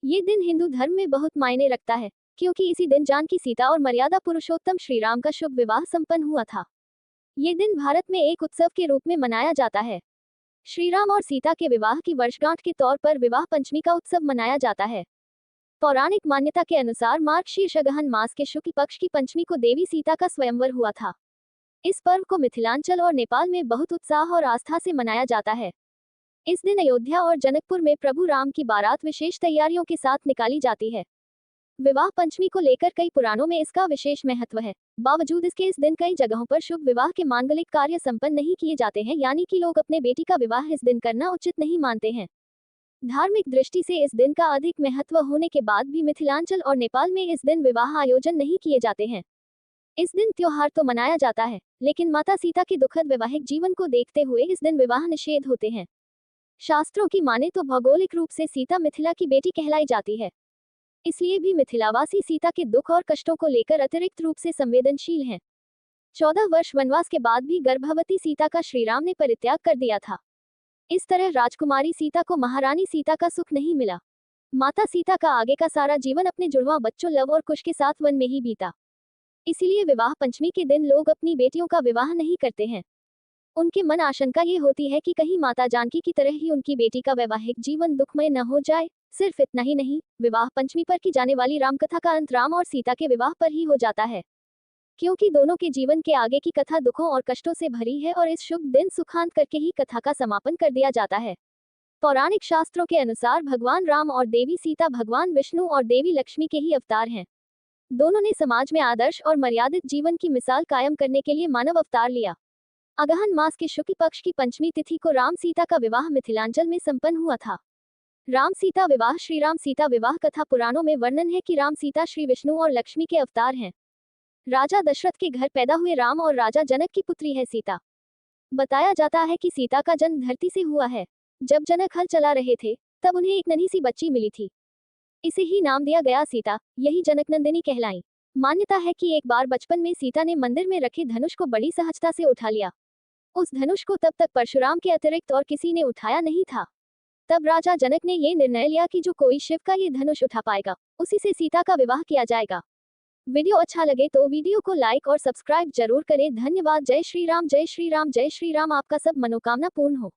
ये दिन हिंदू धर्म में बहुत मायने रखता है, क्योंकि इसी दिन जानकी सीता और मर्यादा पुरुषोत्तम श्री राम का शुभ विवाह संपन्न हुआ था। ये दिन भारत में एक उत्सव के रूप में मनाया जाता है। श्री राम और सीता के विवाह की वर्षगांठ के तौर पर विवाह पंचमी का उत्सव मनाया जाता है। पौराणिक मान्यता के अनुसार मार्गशीर्ष अगहन मास के शुक्ल पक्ष की पंचमी को देवी सीता का स्वयंवर हुआ था। इस पर्व को मिथिलांचल और नेपाल में बहुत उत्साह और आस्था से मनाया जाता है। इस दिन अयोध्या और जनकपुर में प्रभु राम की बारात विशेष तैयारियों के साथ निकाली जाती है। विवाह पंचमी को लेकर कई पुराणों में इसका विशेष महत्व है। बावजूद इसके इस दिन कई जगहों पर शुभ विवाह के मांगलिक कार्य संपन्न नहीं किए जाते हैं, यानी कि लोग अपने बेटी का विवाह इस दिन करना उचित नहीं मानते हैं। धार्मिक दृष्टि से इस दिन का अधिक महत्व होने के बाद भी मिथिलांचल और नेपाल में इस दिन विवाह आयोजन नहीं किए जाते हैं। इस दिन त्योहार तो मनाया जाता है, लेकिन माता सीता के दुखद वैवाहिक जीवन को देखते हुए इस दिन विवाह निषेध होते हैं। शास्त्रों की माने तो भौगोलिक रूप से सीता मिथिला की बेटी कहलाई जाती है, इसलिए भी मिथिलावासी सीता के दुख और कष्टों को लेकर अतिरिक्त रूप से संवेदनशील हैं। 14 वर्ष वनवास के बाद भी गर्भवती सीता का श्रीराम ने परित्याग कर दिया था। इस तरह राजकुमारी सीता को महारानी सीता का सुख नहीं मिला। माता सीता का आगे का सारा जीवन अपने जुड़वा बच्चों लव और कुश के साथ वन में ही बीता। इसीलिए विवाह पंचमी के दिन लोग अपनी बेटियों का विवाह नहीं करते हैं। उनके मन आशंका ये होती है कि कहीं माता जानकी की तरह ही उनकी बेटी का वैवाहिक जीवन दुखमय न हो जाए। सिर्फ इतना ही नहीं, विवाह पंचमी पर की जाने वाली रामकथा का अंत राम और सीता के विवाह पर ही हो जाता है, क्योंकि दोनों के जीवन के आगे की कथा दुखों और कष्टों से भरी है और इस शुभ दिन सुखांत करके ही कथा का समापन कर दिया जाता है। पौराणिक शास्त्रों के अनुसार भगवान राम और देवी सीता भगवान विष्णु और देवी लक्ष्मी के ही अवतार हैं। दोनों ने समाज में आदर्श और मर्यादित जीवन की मिसाल कायम करने के लिए मानव अवतार लिया। अगहन मास के शुक्ल पक्ष की पंचमी तिथि को राम सीता का विवाह मिथिलांचल में संपन्न हुआ था। राम सीता विवाह श्री राम सीता विवाह कथा पुराणों में वर्णन है कि राम सीता श्री विष्णु और लक्ष्मी के अवतार हैं। राजा दशरथ के घर पैदा हुए राम और राजा जनक की पुत्री है सीता। बताया जाता है कि सीता का जन्म धरती से हुआ है। जब जनक हल चला रहे थे, तब उन्हें एक नन्ही सी बच्ची मिली थी। इसे ही नाम दिया गया सीता, यही जनकनंदिनी कहलाई। मान्यता है कि एक बार बचपन में सीता ने मंदिर में रखे धनुष को बड़ी सहजता से उठा लिया। उस धनुष को तब तक परशुराम के अतिरिक्त और किसी ने उठाया नहीं था। तब राजा जनक ने ये निर्णय लिया कि जो कोई शिव का ये धनुष उठा पाएगा, उसी से सीता का विवाह किया जाएगा। वीडियो अच्छा लगे तो वीडियो को लाइक और सब्सक्राइब जरूर करें। धन्यवाद। जय श्री राम, जय श्री राम, जय श्री राम। आपका सब मनोकामना पूर्ण हो।